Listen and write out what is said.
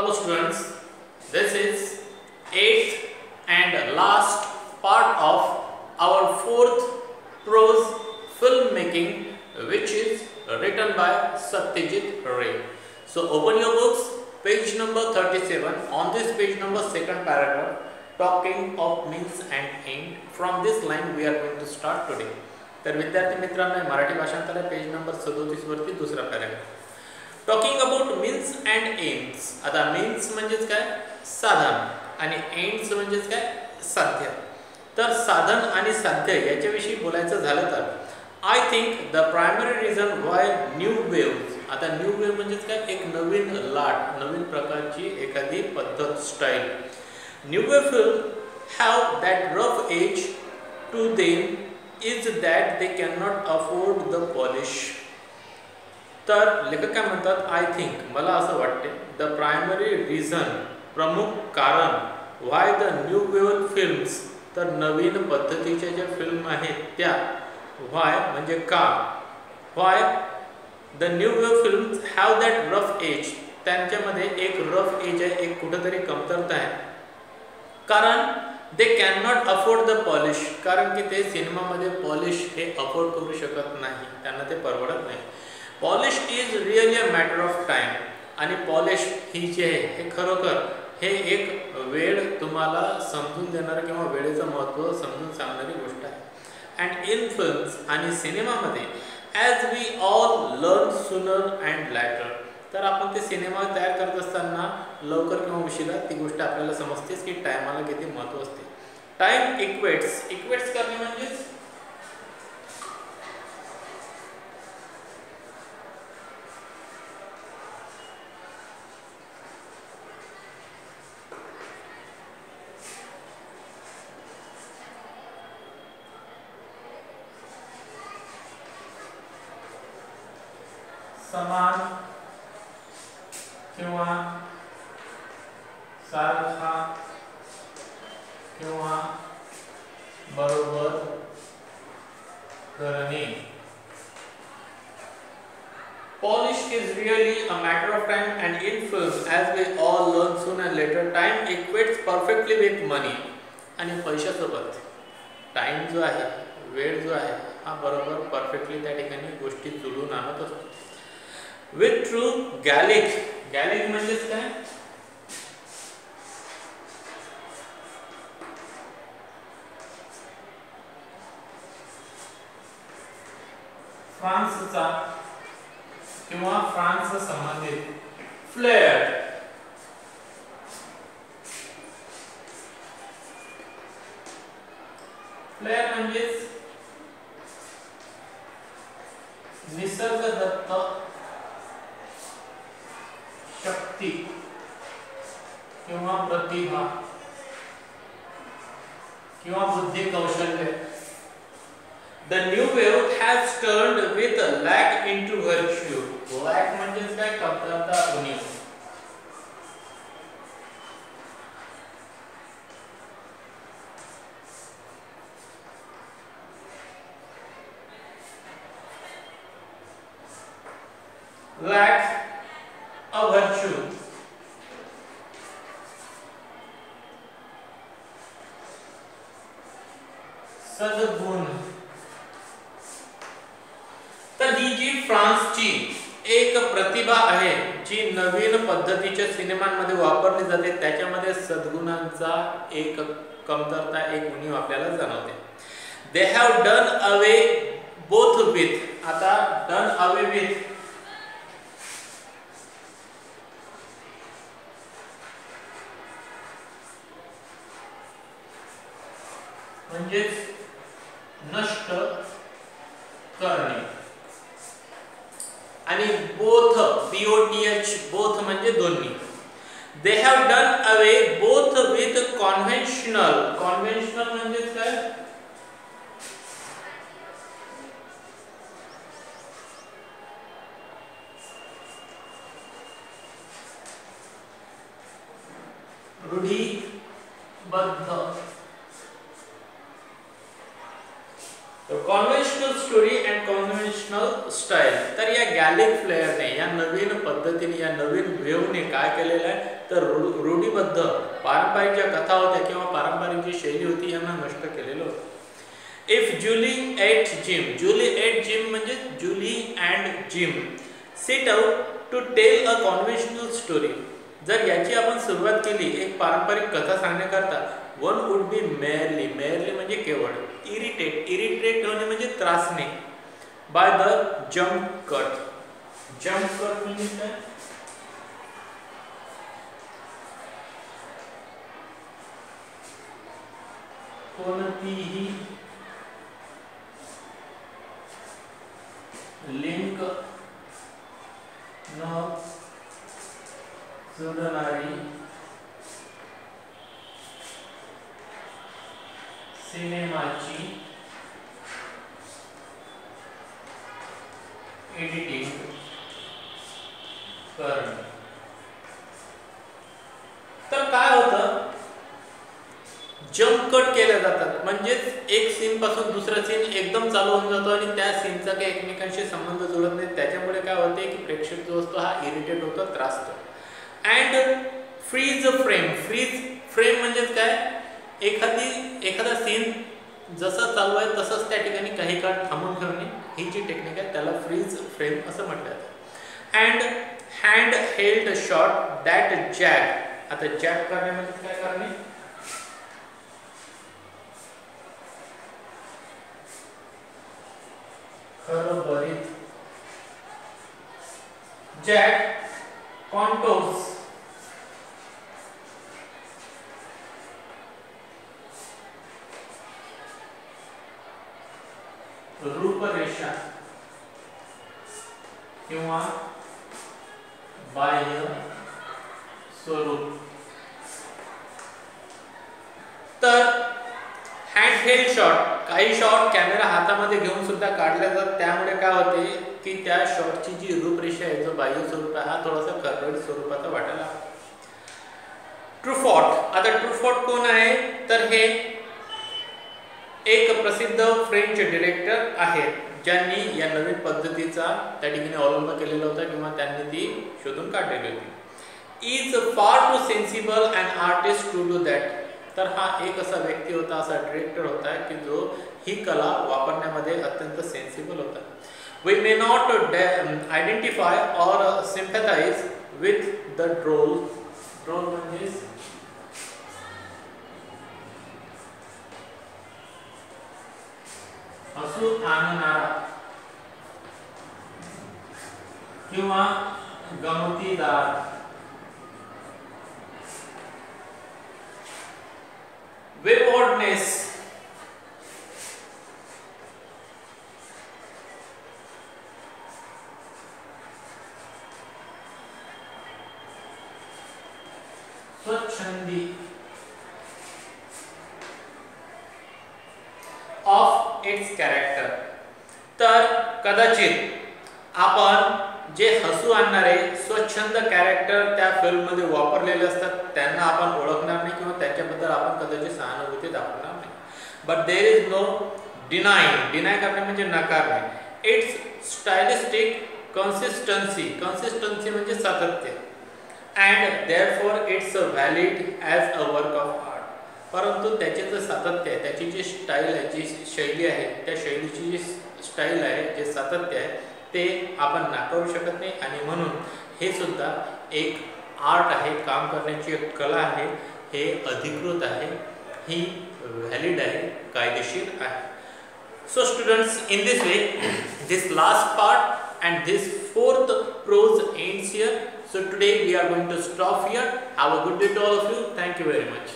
Hello students, this is 8th and last part of our 4th prose filmmaking, which is written by Satyajit Ray. So open your books, page number 37. On this page number, second paragraph, talking of means and end. From this line we are going to start today. तर विद्यार्थी मित्रांनो, मराठी भाषांतर page number 37 वरती दुसरा paragraph. Talking about means and AIIMS. आता means म्हणजेच काय, साधन, आणि एम्स म्हणजेच काय, साध्य. तर साधन आणि साध्य याच्याविषयी बोलायचं झालं तर I think the primary reason why new waves. आता न्यू वेव्ह म्हणजेच काय, एक नवीन लाट, नवीन प्रकारची एखादी पद्धत, style. New wave film have that rough edge to them is that they cannot afford the polish. तर लेखक काय म्हणतात, आय थिंक, मला असं वाटते, द प्रायमरी रिझन, प्रमुख कारण, व्हाय द न्यू वेव्ह फिल्म्स, तर नवीन पद्धतीच्या ज्या फिल्म आहेत त्या, व्हाय म्हणजे का, why the new wave films have that rough edge, त्यांच्यामध्ये एक रफ एज आहे, एक कुठेतरी कमतरता आहे. कारण they can not afford the polish, कारण की ते सिनेमामध्ये पॉलिश हे अफोर्ड करू शकत नाही, त्यांना ते परवडत नाही. Polish is really a matter of time, आणि पॉलिश ही जी आहे हे खरोखर हे एक वेळ तुम्हाला समजून देणारं किंवा वेळेचं महत्त्व समजून सांगणारी गोष्ट आहे. अँड इन फिल्म्स, आणि सिनेमामध्ये, as we all learn sooner and later, तर आपण ते सिनेमा तयार करत असताना लवकर किंवा उशिरा ती गोष्ट आपल्याला समजतेच की टायमाला किती महत्त्व असते. टाइम इक्वेट्स, इक्वेट्स करणे म्हणजे समान किंवा सारखा किंवा बरोबर करणे. Polish is really a matter of time, and in film, as we all learn sooner or later, time equates perfectly with money. आणि पैशासोबत टाइम जो आहे, वेळ जो आहे, हा बरोबर परफेक्टली त्या ठिकाणी गोष्टी जुळून आणत असतो. With true Gallic, Gallic म्हणजेच काय, फ्रान्सचा किंवा फ्रान्स संबंधित. फ्लेअर, फ्लेअर म्हणजेच निसर्गदत्त शक्ती किंवा प्रतिभा किंवा बुद्धी कौशल्य. The new wave has turned with lack into virtue. Lack म्हणजे काय, कमतरता, उणीव. Lack a virtue. सद्गुण. तर ही जी फ्रान्सची एक प्रतिभा आहे, जी नवीन पद्धतीच्या सिनेमांमध्ये वापरली जाते, त्याच्यामध्ये सद्गुणांचा एक कमतरता, एक उणीव आपल्याला जाणवते. They have done away both with. आता डन अवे विथ म्हणजेच नष्ट करणे, आणि बोथ, BOTH, बोथ म्हणजे दोन्ही. They have done away both with conventional. Conventional म्हणजे काय, रूढीबद्ध. So conventional story and conventional conventional style. तर या गॅलिक फ्लेअरने, या नवीन पद्धतीने, या नवीन वेव्हने काय केलेलं आहे तर रूढीबद्ध पारंपरिक ज्या कथा होत्या किंवा पारंपरिक जी शैली होती यांना नष्ट केलेलं होतं. If Jules et Jim, Jules et Jim म्हणजे Jules and Jim set out to tell a conventional story. जर याची आपण सुरुवात केली एक पारंपरिक कथा सांगण्याकरता, one would be merely, merely म्हणजे केवळ, इरिटेट, इरिटेट होणे म्हणजे त्रासणे, by the jump cut. Jump cut म्हणजे काय? कोणतीही लिंक न जोडणारी सिनेमाची एडिटिंग करणे. तर काय होतं, जम्प कट केल्या जातात म्हणजेच एक सीन पासून दुसरा सीन एकदम चालू होऊन जातो आणि त्या सीनचा काही एकमेकांशी संबंध जुळत नाही. त्याच्यामुळे काय होते की प्रेक्षक जो असतो हा इरिटेट होतो, त्रासतो. And freeze frame, freeze frame म्हणजेच काय, एखादा सीन जसा चालू आहे तसंच त्या ठिकाणी काही काळ थांबून ठेवणे, ही जी टेक्निक आहे त्याला फ्रीज फ्रेम असं म्हटलं जातं. And hand held shot that jag, आता जॅग करणे म्हणजे काय करणे, खरबरीत, जॅग कॉन्टोर्स, रूपरेषा किंवा बाह्य स्वरूप. तर हँड हेल्ड शॉट, काही शॉट कॅमेरा हातामध्ये घेऊन सुद्धा काढले जातात. त्यामुळे काय होते की त्या शॉटची जी रूपरेषा आहे, जो बाह्य स्वरूप आहे, हा थोडासा खरबरीत स्वरूपाचा वाटायला. ट्रुफॉट, आता ट्रुफॉट कोण आहे तर हे एक प्रसिद्ध फ्रेंच डिरेक्टर आहेत ज्यांनी या नवीन पद्धतीचा त्या ठिकाणी अवलंब केलेला होता किंवा त्यांनी ती शोधून काढलेली होती. Is far too sensible and artist to do that. तर हा एक असा व्यक्ती होता, असा डिरेक्टर होता की जो ही कला वापरण्यामध्ये अत्यंत सेन्सिबल होता. We may not identify or sympathize with the droll. Droll म्हणजे हसू आणणारा किंवा गमतीदार. वेवॉर्डनेस, स्वच्छंदी ऑफ इट्स कॅरेक्टर. तर कदाचित आपण जे हसू आणणारे स्वच्छंद कॅरेक्टर त्या फिल्ममध्ये वापरलेले असतात त्यांना आपण ओळखणार नाही किंवा त्याच्याबद्दल आपण कदाचित सहानुभूती दाखवणार नाही. But there is no denying, deny करणे म्हणजे नकारणे. इट्स स्टायलिस्टिक कन्सिस्टन्सी, कन्सिस्टन्सी म्हणजे सातत्य. And therefore it's valid as a work of art. परंतु त्याचे जे सातत्य आहे, त्याची जी स्टाईल आहे, जी शैली आहे, त्या शैलीची जी स्टाईल आहे, जे सातत्य आहे ते आपण नाकारू शकत नाही. आणि म्हणून हे सुद्धा एक आर्ट आहे, काम करण्याची एक कला आहे, हे अधिकृत आहे, ही व्हॅलिड आहे, कायदेशीर आहे. So students, in this way this last part and this fourth prose ends here. So today we are going to stop here. Have a good day to all of you. Thank you very much.